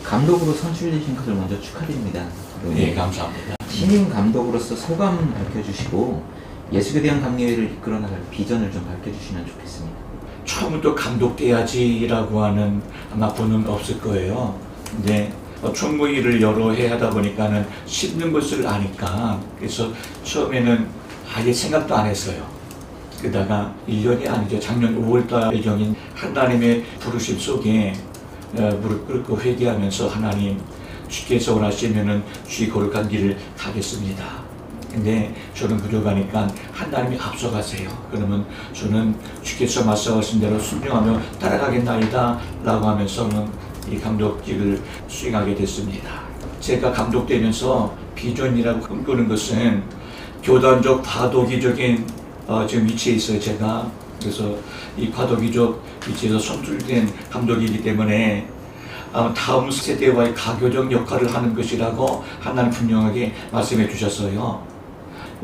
감독으로 선출되신 것을 먼저 축하드립니다. 네, 감사합니다. 신임 감독으로서 소감 밝혀주시고 예술대학 감리회를 이끌어 나갈 비전을 좀 밝혀주시면 좋겠습니다. 처음부터 감독 돼야지라고 하는 아마 본은 없을 거예요. 근데 총무일을 여러 해 하다 보니까는 쉽는 것을 아니까 그래서 처음에는 아예 생각도 안 했어요. 그러다가 1년이 아니죠. 작년 5월달경인 하나님의 부르심 속에 무릎 꿇고 회개하면서 하나님 주께서 원하시면은 주의 거룩한 길을 가겠습니다. 근데 저는 부족하니까 하나님이 앞서가세요. 그러면 저는 주께서 말씀하신 대로 순종하며 따라가겠나이다 라고 하면서는 이 감독직을 수행하게 됐습니다. 제가 감독되면서 비전이라고 꿈꾸는 것은 교단적 과도기적인 지금 위치에 있어요. 제가 그래서 이 과도기적 위치에서 선출된 감독이기 때문에 다음 세대와의 가교적 역할을 하는 것이라고 하나님 분명하게 말씀해 주셨어요.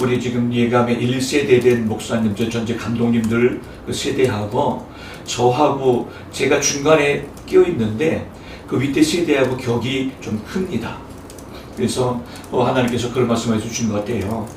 우리 지금 예감의 1세대 된 목사님들, 전체 감독님들 그 세대하고 저하고 제가 중간에 끼어 있는데 그 밑에 세대하고 격이 좀 큽니다. 그래서 하나님께서 그런 말씀을 해주신 것 같아요.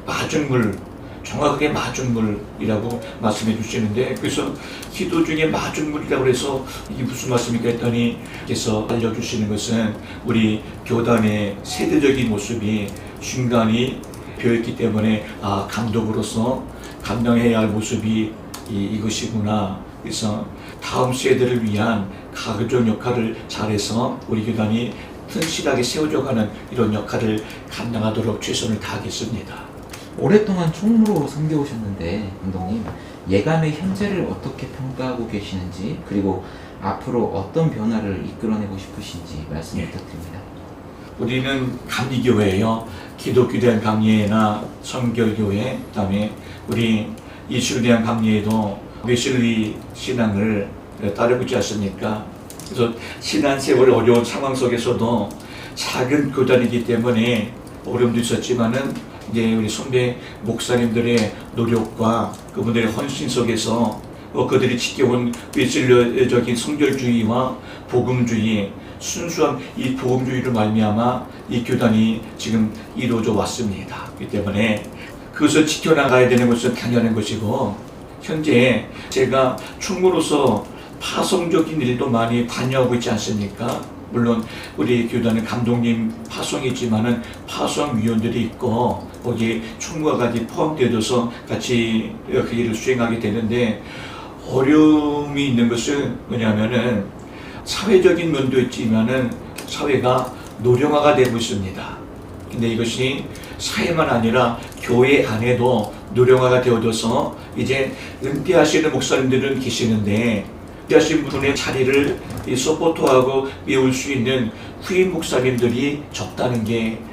마중물, 정확하게 마중물이라고 말씀해 주시는데 그래서 기도 중에 마중물이라고 해서 이게 무슨 말씀입니까 했더니 께서 알려주시는 것은 우리 교단의 세대적인 모습이 중간이 비어있기 때문에 감독으로서 감당해야 할 모습이 이것이구나. 그래서 다음 세대를 위한 가교적 역할을 잘해서 우리 교단이 튼실하게 세워져가는 이런 역할을 감당하도록 최선을 다하겠습니다. 오랫동안 총무로 섬겨오셨는데 감독님 예감의 현재를 어떻게 평가하고 계시는지 그리고 앞으로 어떤 변화를 이끌어내고 싶으신지 말씀 부탁드립니다. 우리는 감리교회예요. 기독교대학 감리회나 성결교회, 그다음에 우리 예술대학 감리회도 웨슬리 신앙을 따르고 있지 않습니까? 그래서 지난 세월 어려운 상황 속에서도 작은 교단이기 때문에 어려움도 있었지만은 이제 우리 선배 목사님들의 노력과 그분들의 헌신 속에서 그들이 지켜온 웨슬리적인 성결주의와 복음주의, 순수한 이 복음주의를 말미암아 이 교단이 지금 이루어져 왔습니다. 그렇기 때문에 그것을 지켜나가야 되는 것은 당연한 것이고 현재 제가 총무로서 파송적인 일도 많이 관여하고 있지 않습니까? 물론 우리 교단은 감독님 파송이 있지만은 파송위원들이 있고 거기에 총무가 같이 포함되어서 같이 그 일을 수행하게 되는데 어려움이 있는 것은 뭐냐면은 사회적인 면도 있지만은 사회가 노령화가 되고 있습니다. 근데 이것이 사회만 아니라 교회 안에도 노령화가 되어져서 이제 은퇴하시는 목사님들은 계시는데 은퇴하신 분의 자리를 서포트하고 메울 수 있는 후임 목사님들이 적다는 게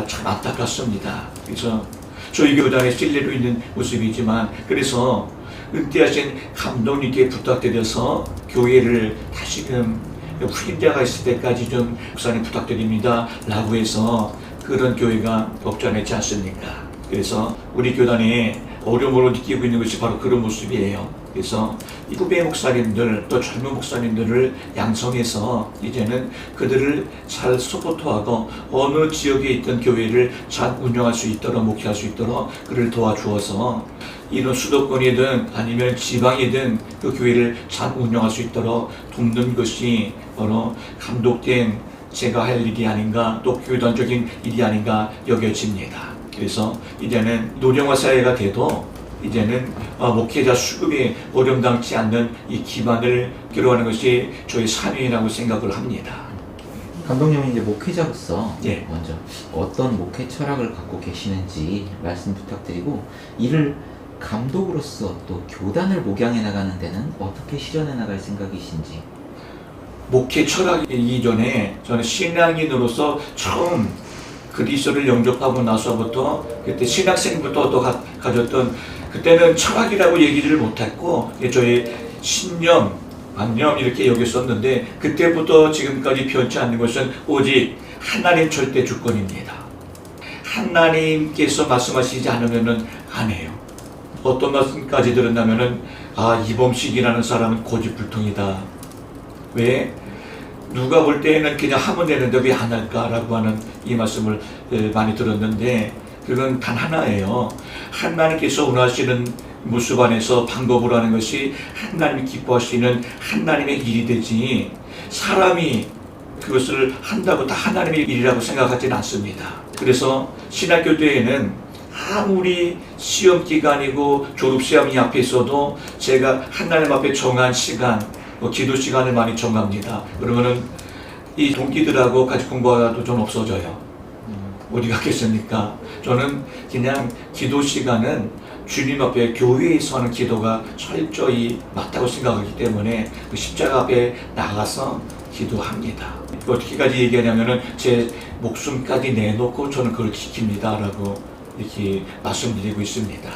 참 안타깝습니다. 그래서 저희 교단에 신뢰로 있는 모습이지만 그래서 은퇴하신 감독님께 부탁드려서 교회를 다시금 후임자가 있을 때까지 좀 목사님 부탁드립니다 라고 해서 그런 교회가 없잖지 않습니까? 그래서 우리 교단에 어려움을 느끼고 있는 것이 바로 그런 모습이에요. 그래서 후배 목사님들 또 젊은 목사님들을 양성해서 이제는 그들을 잘 서포트하고 어느 지역에 있던 교회를 잘 운영할 수 있도록 목회할 수 있도록 그를 도와주어서 이런 수도권이든 아니면 지방이든 그 교회를 잘 운영할 수 있도록 돕는 것이 바로 감독된 제가 할 일이 아닌가 또 교단적인 일이 아닌가 여겨집니다. 그래서 이제는 노령화 사회가 돼도 이제는 목회자 수급이 어려움당치 않는 이 기반을 기록하는 것이 저희 사명이라고 생각을 합니다. 감독님은 이제 목회자로서 예. 먼저 어떤 목회 철학을 갖고 계시는지 말씀 부탁드리고 이를 감독으로서 또 교단을 목양해 나가는 데는 어떻게 실현해 나갈 생각이신지. 목회 철학이기 이전에 저는 신앙인으로서 처음 그리스도를 영접하고 나서부터 그때 신학생부터 또 가졌던 그때는 철학이라고 얘기를 못했고 저희 신념, 관념 이렇게 여겼었는데 그때부터 지금까지 변치 않는 것은 오직 하나님 절대 주권입니다. 하나님께서 말씀하시지 않으면 안 해요. 어떤 말씀까지 들었냐면은 이범식이라는 사람은 고집불통이다. 왜? 누가 볼 때에는 그냥 하면 되는데 왜 안 할까라고 하는 이 말씀을 많이 들었는데, 그건 단 하나예요. 하나님께서 원하시는 모습 안에서 방법으로 하는 것이 하나님이 기뻐하시는 하나님의 일이 되지, 사람이 그것을 한다고 다 하나님의 일이라고 생각하지는 않습니다. 그래서 신학교 때에는 아무리 시험 기간이고 졸업 시험이 앞에 있어도 제가 하나님 앞에 정한 시간, 기도 시간을 많이 정합니다. 그러면은 이 동기들하고 같이 공부하도 좀 없어져요. 어디 갔겠습니까? 저는 그냥 기도 시간은 주님 앞에 교회에서 하는 기도가 철저히 맞다고 생각하기 때문에 그 십자가 앞에 나가서 기도합니다. 어떻게까지 얘기하냐면은 제 목숨까지 내놓고 저는 그걸 지킵니다라고 이렇게 말씀드리고 있습니다.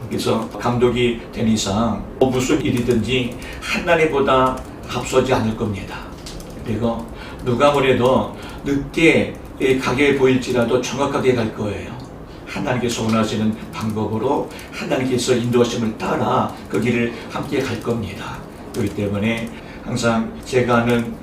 그래서 감독이 된 이상 무슨 일이든지 하나님보다 앞서지 않을 겁니다. 그리고 누가 뭐래도 늦게 가게 보일지라도 정확하게 갈 거예요. 하나님께서 원하시는 방법으로 하나님께서 인도하심을 따라 그 길을 함께 갈 겁니다. 그렇기 때문에 항상 제가 아는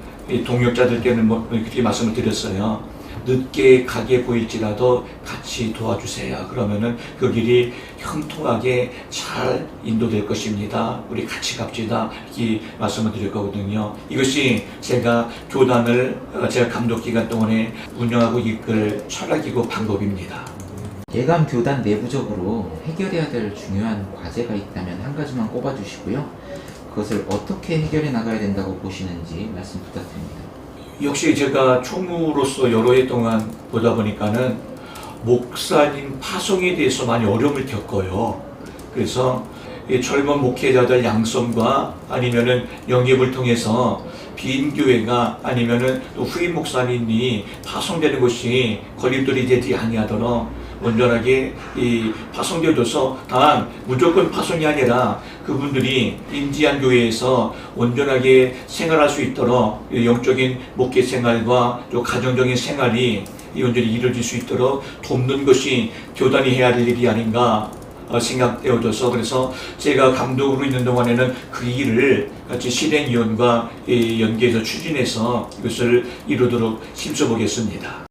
동역자들께는 그렇게 말씀을 드렸어요. 늦게 가게 보일지라도 같이 도와주세요. 그러면은 그 길이 형통하게 잘 인도될 것입니다. 우리 같이 갑시다. 이렇게 말씀을 드릴 거거든요. 이것이 제가 교단을 제가 감독 기간 동안에 운영하고 이끌 철학이고 방법입니다. 예감 교단 내부적으로 해결해야 될 중요한 과제가 있다면 한 가지만 꼽아주시고요. 그것을 어떻게 해결해 나가야 된다고 보시는지 말씀 부탁드립니다. 역시 제가 총무로서 여러 해 동안 보다 보니까는 목사님 파송에 대해서 많이 어려움을 겪어요. 그래서 이 젊은 목회자들 양성과 아니면은 영입을 통해서 빈 교회가 아니면은 또 후임 목사님이 파송되는 것이 걸림돌이 되지 아니하도록 온전하게 이 파송되어져서, 단 무조건 파송이 아니라 그분들이 인지한 교회에서 온전하게 생활할 수 있도록 영적인 목회 생활과 또 가정적인 생활이 온전히 이루어질 수 있도록 돕는 것이 교단이 해야 될 일이 아닌가 생각되어져서, 그래서 제가 감독으로 있는 동안에는 그 일을 같이 실행위원과 연계해서 추진해서 이것을 이루도록 힘써보겠습니다.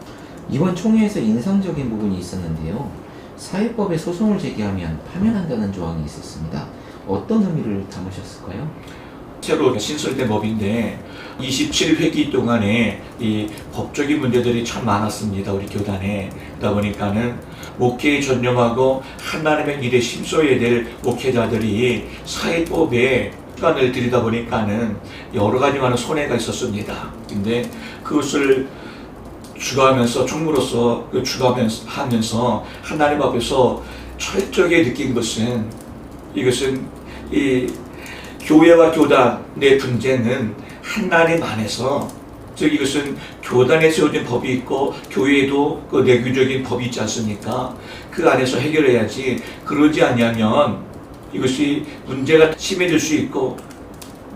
이번 총회에서 인상적인 부분이 있었는데요. 사회법에 소송을 제기하면 파면한다는 조항이 있었습니다. 어떤 의미를 담으셨을까요? 새로 신설된 법인데 27회기 동안에 이 법적인 문제들이 참 많았습니다. 우리 교단에. 그러다 보니까는 목회에 전념하고 하나님의 일에 힘써야 될 목회자들이 사회법에 시간을 들이다 보니까는 여러 가지 많은 손해가 있었습니다. 근데 그것을 주도하면서 총무로서 주도하면서 하나님 앞에서 철저하게 느낀 것은, 이것은 이 교회와 교단의 분쟁은 하나님 안에서, 즉 이것은 교단에 세워진 법이 있고 교회에도 그 내규적인 법이 있지 않습니까? 그 안에서 해결해야지, 그러지 않으면 이것이 문제가 심해질 수 있고,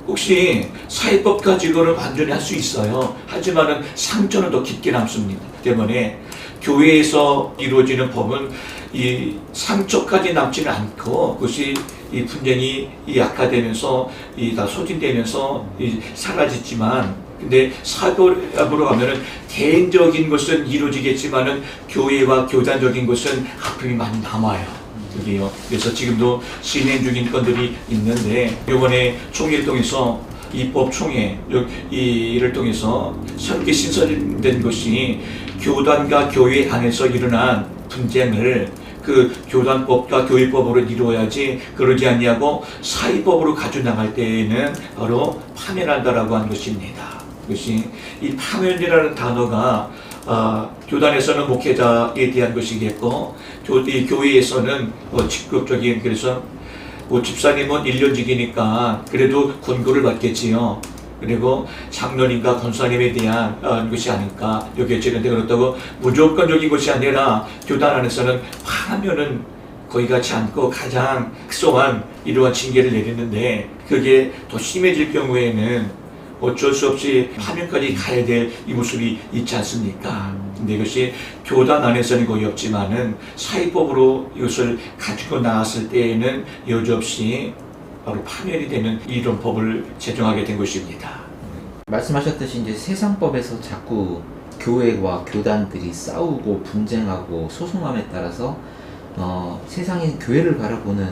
혹시 사회법 가지고는 완전히 할 수 있어요. 하지만은 상처는 더 깊게 남습니다. 때문에 교회에서 이루어지는 법은 이 상처까지 남지는 않고, 그것이 이 분쟁이 약화되면서 다 소진되면서 사라지지만, 근데 사회법으로 가면은 개인적인 것은 이루어지겠지만은 교회와 교단적인 것은 아픔이 많이 남아요. 그게요. 그래서 지금도 진행 중인 건들이 있는데, 이번에 총회를 통해서 입법총회 이를 통해서 새롭게 신설된 것이 교단과 교회 안에서 일어난 분쟁을 그 교단법과 교회법으로 이루어야지, 그러지 아니하고 사회법으로 가져나갈 때에는 바로 파면한다라고 하는 것입니다. 그것이 이 파면이라는 단어가 교단에서는 목회자에 대한 것이겠고, 이 교회에서는 직급적인, 그래서 집사님은 1년직이니까 그래도 권고를 받겠지요. 그리고 장로님과 권사님에 대한 것이 아닐까 여겨지는데, 그렇다고 무조건적인 것이 아니라 교단 안에서는 파면은 거의 같지 않고 가장 특성한 이러한 징계를 내리는데, 그게 더 심해질 경우에는 어쩔 수 없이 파면까지 가야 될 이 모습이 있지 않습니까? 근데 이것이 교단 안에서는 거의 없지만은 사회법으로 이것을 가지고 나왔을 때에는 여지없이 바로 파멸이 되는 이런 법을 제정하게 된 것입니다. 말씀하셨듯이 이제 세상법에서 자꾸 교회와 교단들이 싸우고 분쟁하고 소송함에 따라서 세상의 교회를 바라보는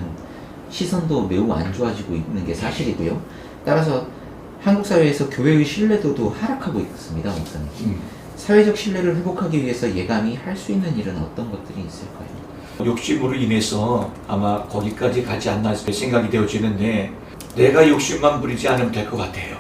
시선도 매우 안 좋아지고 있는 게 사실이고요. 따라서 한국 사회에서 교회의 신뢰도도 하락하고 있습니다, 목사님. 사회적 신뢰를 회복하기 위해서 예감이 할 수 있는 일은 어떤 것들이 있을까요? 욕심으로 인해서 아마 거기까지 가지 않나 생각이 되어지는데 내가 욕심만 부리지 않으면 될 것 같아요.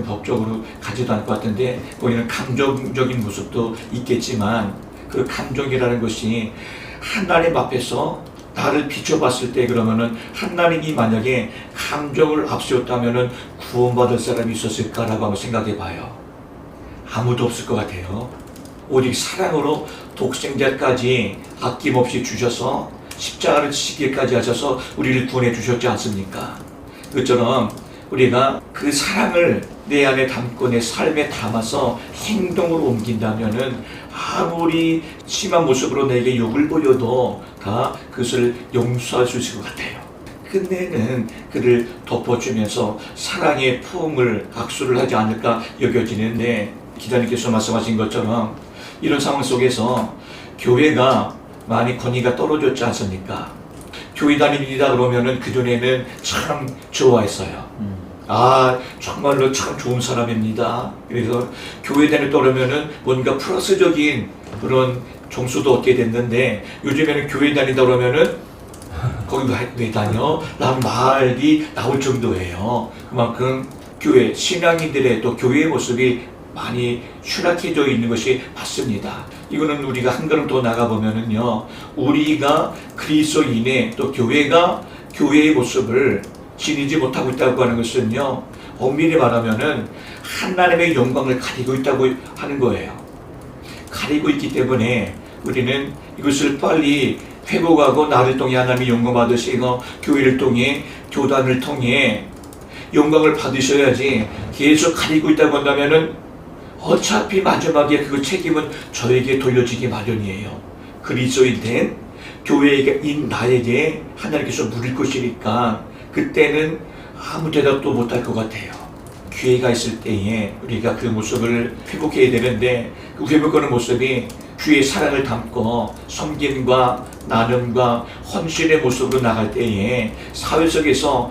법적으로 가지도 않을 것 같은데 거기는 감정적인 모습도 있겠지만 그 감정이라는 것이 하나님 앞에서 나를 비춰봤을 때 그러면은 하나님이 만약에 감정을 앞세웠다면은 구원받을 사람이 있었을까라고 한번 생각해 봐요. 아무도 없을 것 같아요. 오직 사랑으로 독생자까지 아낌없이 주셔서 십자가를 지시기까지 하셔서 우리를 구원해 주셨지 않습니까? 그처럼 우리가 그 사랑을 내 안에 담고 내 삶에 담아서 행동으로 옮긴다면은 아무리 심한 모습으로 내게 욕을 보여도 다 그것을 용서할 수 있을 것 같아요. 끝내는 그를 덮어주면서 사랑의 품을 악수를 하지 않을까 여겨지는데 기자님께서 말씀하신 것처럼 이런 상황 속에서 교회가 많이 권위가 떨어졌지 않습니까? 교회 다닙니다 그러면은 그전에는 참 좋아했어요. 정말로 참 좋은 사람입니다. 그래서 교회 다녔다 그러면은 뭔가 플러스적인 그런 점수도 얻게 됐는데 요즘에는 교회 다니다 그러면은 거기 왜 다녀? 라는 말이 나올 정도예요. 그만큼 교회, 신앙인들의 또 교회의 모습이 많이 추락해져 있는 것이 맞습니다. 이거는 우리가 한 걸음 더 나가보면은요, 우리가 그리스도인의 또 교회가 교회의 모습을 지니지 못하고 있다고 하는 것은요, 엄밀히 말하면은 하나님의 영광을 가리고 있다고 하는 거예요. 가리고 있기 때문에 우리는 이것을 빨리 회복하고 나를 통해 하나님의 영광 받으시고 교회를 통해 교단을 통해 영광을 받으셔야지 계속 가리고 있다고 한다면은 어차피 마지막에 그 책임은 저에게 돌려지기 마련이에요. 그리스도인 된 교회인 나에게 하나님께서 물을 것이니까 그때는 아무 대답도 못할 것 같아요. 기회가 있을 때에 우리가 그 모습을 회복해야 되는데 그 회복하는 모습이 주의 사랑을 담고 섬김과 나눔과 헌신의 모습으로 나갈 때에 사회 속에서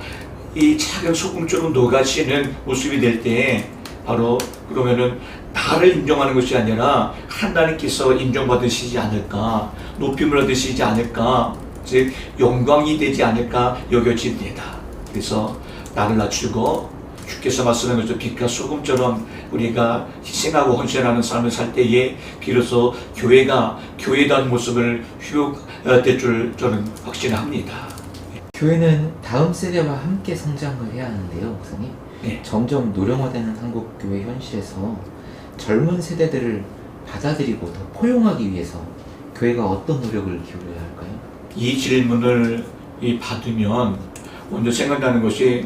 이 작은 소금처럼 녹아지는 모습이 될 때에 바로 그러면은 나를 인정하는 것이 아니라 하나님께서 인정받으시지 않을까, 높임을 얻으시지 않을까, 즉 영광이 되지 않을까 여겨집니다. 그래서 나를 낮추고 주께서 말씀하신 것처럼 빛과 소금처럼 우리가 희생하고 헌신하는 삶을 살 때에 비로소 교회가 교회다운 모습을 회복될 줄 저는 확신합니다. 교회는 다음 세대와 함께 성장을 해야 하는데요, 목사님. 네. 점점 노령화되는 한국 교회 현실에서 젊은 세대들을 받아들이고 더 포용하기 위해서 교회가 어떤 노력을 기울여야 할까요? 이 질문을 받으면 먼저 생각나는 것이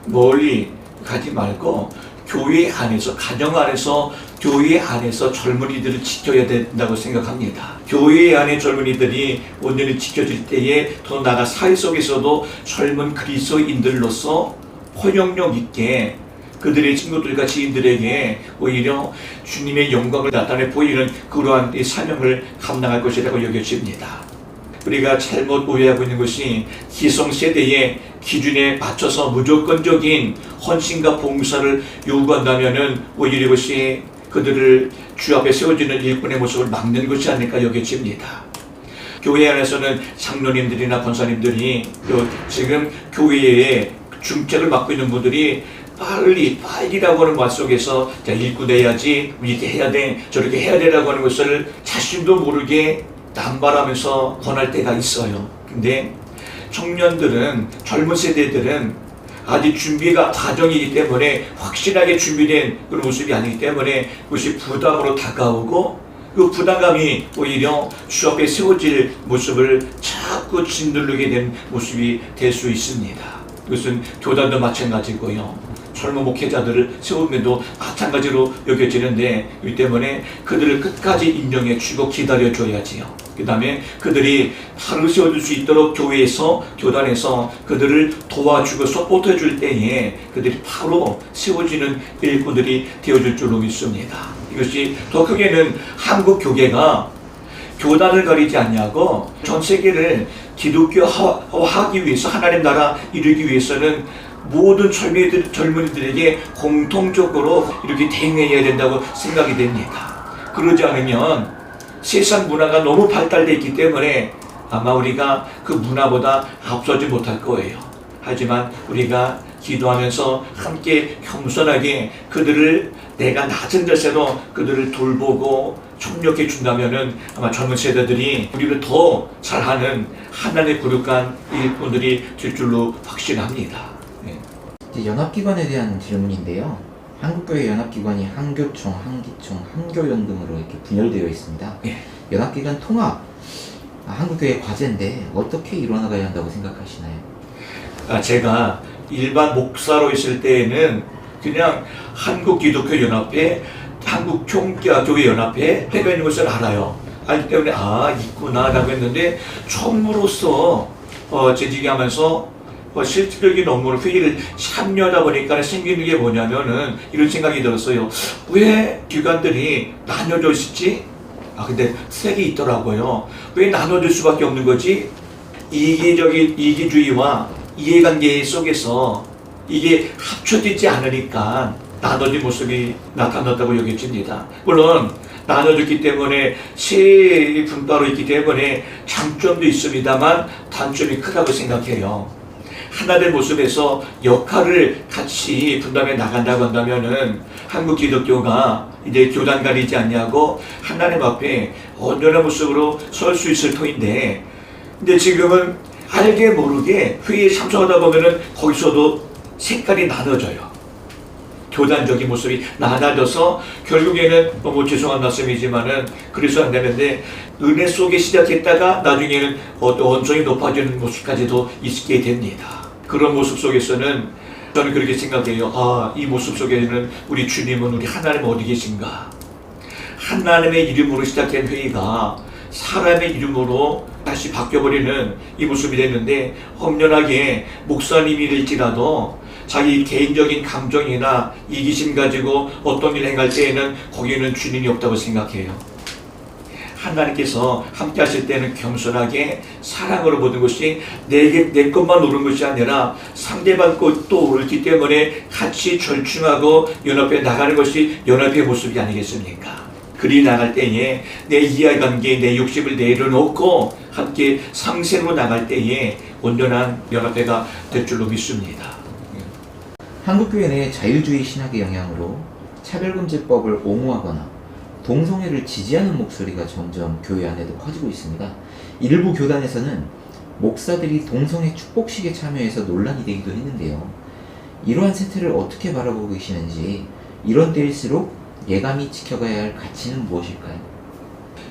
멀리 가지 말고 교회 안에서, 가정 안에서, 교회 안에서 젊은이들을 지켜야 된다고 생각합니다. 교회 안에 젊은이들이 온전히 지켜질 때에 더 나아가 사회 속에서도 젊은 그리스도인들로서 포용력 있게 그들의 친구들과 지인들에게 오히려 주님의 영광을 나타내 보이는 그러한 이 사명을 감당할 것이라고 여겨집니다. 우리가 잘못 오해하고 있는 것이 기성세대의 기준에 맞춰서 무조건적인 헌신과 봉사를 요구한다면은 오히려 이것이 그들을 주 앞에 세워지는 일꾼의 모습을 막는 것이 아닐까 여겨집니다. 교회 안에서는 장로님들이나 권사님들이 또 지금 교회에 중책을 맡고 있는 분들이 빨리라고 하는 말 속에서 자, 일꾼 해야지, 이렇게 해야 돼, 저렇게 해야 되라고 하는 것을 자신도 모르게 남발하면서 권할 때가 있어요. 근데 청년들은, 젊은 세대들은 아직 준비가 과정이기 때문에 확실하게 준비된 그런 모습이 아니기 때문에 그것이 부담으로 다가오고 그 부담감이 오히려 주 앞에 세워질 모습을 자꾸 짓누르게 된 모습이 될 수 있습니다. 그것은 교단도 마찬가지고요. 젊은 목회자들을 세우면도 마찬가지로 여겨지는데, 이 때문에 그들을 끝까지 인정해 주고 기다려 줘야지요. 그 다음에 그들이 바로 세워줄 수 있도록 교회에서, 교단에서 그들을 도와주고 서포트해 줄 때에 그들이 바로 세워지는 일꾼들이 되어줄 줄로 믿습니다. 이것이 더 크게는 한국 교계가 교단을 가리지 않냐고 전 세계를 기독교화하기 위해서, 하나님 나라 이루기 위해서는 모든 젊은이들에게 공통적으로 이렇게 대응해야 된다고 생각이 됩니다. 그러지 않으면 세상 문화가 너무 발달되어 있기 때문에 아마 우리가 그 문화보다 앞서지 못할 거예요. 하지만 우리가 기도하면서 함께 겸손하게 그들을, 내가 낮은 자세로 그들을 돌보고 협력해 준다면은 아마 젊은 세대들이 우리를 더 잘하는 하나님의 거룩한 일꾼들이 될 줄로 확신합니다. 이제 연합기관에 대한 질문인데요. 한국교회 연합기관이 한교총, 한기총, 한교연 등으로 이렇게 분열되어 있습니다. 연합기관 통합, 한국교회 과제인데 어떻게 이루어나가야 한다고 생각하시나요? 제가 일반 목사로 있을 때에는 그냥 한국기독교연합회, 한국총교회연합회 회가 있는 것을 알아요. 알기 때문에 있구나 라고 했는데, 처음으로써 재직하면서 실질적인 업무를, 회의를 참여하다 보니까 생기는 게 뭐냐면은 이런 생각이 들었어요. 왜 기관들이 나눠져 있지? 근데 색이 있더라고요. 왜 나눠질 수밖에 없는 거지? 이기주의와 이해관계 속에서 이게 합쳐지지 않으니까 나눠진 모습이 나타났다고 여겨집니다. 물론 나눠졌기 때문에 세 분파로 있기 때문에 장점도 있습니다만 단점이 크다고 생각해요. 하나된 모습에서 역할을 같이 분담해 나간다고 한다면은 한국 기독교가 이제 교단 가리지 않냐고 하나님 앞에 온전한 모습으로 설 수 있을 터인데, 근데 지금은 알게 모르게 회의에 참석하다 보면은 거기서도 색깔이 나눠져요. 교단적인 모습이 나눠져서 결국에는 너무 죄송한 말씀이지만은 그래서 안 되는데, 은혜 속에 시작했다가 나중에는 원성이 높아지는 모습까지도 있게 됩니다. 그런 모습 속에서는 저는 그렇게 생각해요. 이 모습 속에는 우리 주님은, 우리 하나님 어디 계신가? 하나님의 이름으로 시작된 회의가 사람의 이름으로 다시 바뀌어버리는 이 모습이 됐는데, 엄연하게 목사님이랄지라도 자기 개인적인 감정이나 이기심 가지고 어떤 일을 행할 때에는 거기에는 주님이 없다고 생각해요. 하나님께서 함께 하실 때는 겸손하게 사랑으로 모든 것이 내 것만 오른 것이 아니라 상대방 것도 오르기 때문에 같이 절충하고 연합해 나가는 것이 연합의 모습이 아니겠습니까? 그리 나갈 때에 내 이해관계, 내 욕심을 내려놓고 함께 상생으로 나갈 때에 온전한 연합회가 될 줄로 믿습니다. 한국교회 내 자유주의 신학의 영향으로 차별금지법을 옹호하거나 동성애를 지지하는 목소리가 점점 교회 안에도 커지고 있습니다. 일부 교단에서는 목사들이 동성애 축복식에 참여해서 논란이 되기도 했는데요. 이러한 세태를 어떻게 바라보고 계시는지, 이런 때일수록 예감이 지켜가야 할 가치는 무엇일까요?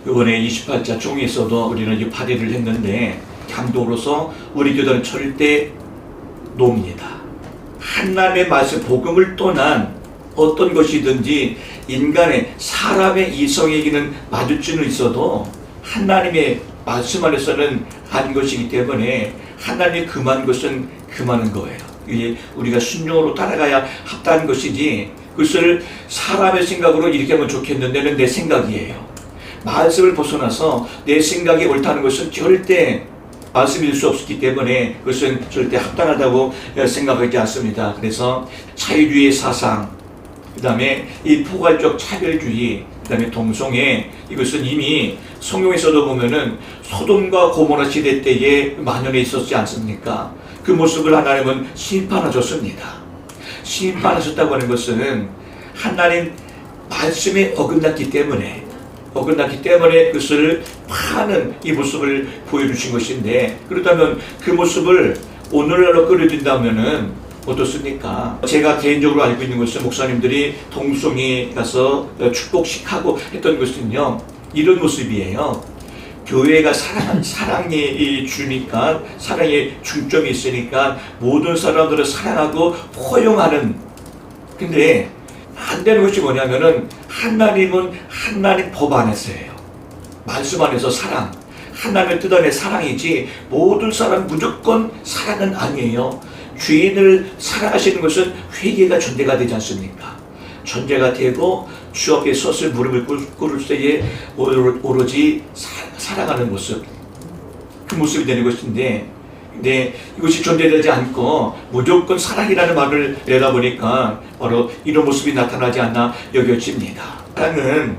이번에 28자 총회에서도 우리는 이 발의를 했는데, 감독으로서 우리 교단은 절대 노입니다. 하나님의 말씀, 복음을 떠난 어떤 것이든지 인간의, 사람의 이성에게는 마주치는 있어도 하나님의 말씀 안에서는 한 것이기 때문에 하나님이 금한 것은 금하는 거예요. 이게 우리가 순종으로 따라가야 합당한 것이지, 그것을 사람의 생각으로 이렇게 하면 좋겠는데는 내 생각이에요. 말씀을 벗어나서 내 생각이 옳다는 것은 절대 말씀이 될 수 없기 때문에 그것은 절대 합당하다고 생각하지 않습니다. 그래서 자유주의 사상, 그 다음에 이 포괄적 차별주의, 그 다음에 동성애, 이것은 이미 성경에서도 보면은 소돔과 고모라 시대 때에 만연해 있었지 않습니까? 그 모습을 하나님은 심판하셨습니다. 심판하셨다고 하는 것은 하나님 말씀에 어긋났기 때문에 그것을 파는 이 모습을 보여주신 것인데, 그렇다면 그 모습을 오늘날로 끌어들인다면은 어떻습니까? 제가 개인적으로 알고 있는 것은 목사님들이 동성애 가서 축복식하고 했던 것은요, 이런 모습이에요. 교회가 사랑이 주니까, 사랑에 중점이 있으니까 모든 사람들을 사랑하고 포용하는 근데 안 되는 것이 뭐냐면은 하나님은 하나님 법 안에서예요. 말씀 안에서 사랑. 하나님의 뜻 안에 사랑이지 모든 사람 무조건 사랑은 아니에요. 주인을 사랑하시는 것은 회개가 전제가 되지 않습니까? 전제가 되고 주 앞에 섰을 무릎을 꿇을 때에 오로지 사랑하는 모습, 그 모습이 되는 것인데, 근데 이것이 존재되지 않고 무조건 사랑이라는 말을 내다 보니까 바로 이런 모습이 나타나지 않나 여겨집니다. 사랑은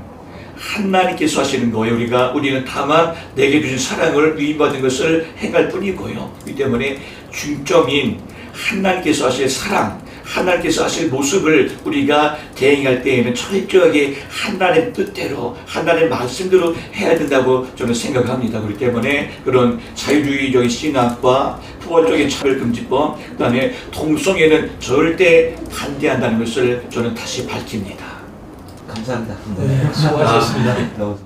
하나님께서 하시는 거예요. 우리는 다만 내게 주신 사랑을 위임받은 것을 행할 뿐이고요. 이 때문에 중점인 하나님께서 하실 사랑, 하나님께서 하실 모습을 우리가 대행할 때에는 철저하게 하나님 뜻대로, 하나님 말씀대로 해야 된다고 저는 생각합니다. 그렇기 때문에 그런 자유주의적인 신학과 포괄적인 차별금지법, 그 다음에 동성애는 절대 반대한다는 것을 저는 다시 밝힙니다. 감사합니다. 네, 수고하셨습니다. 너무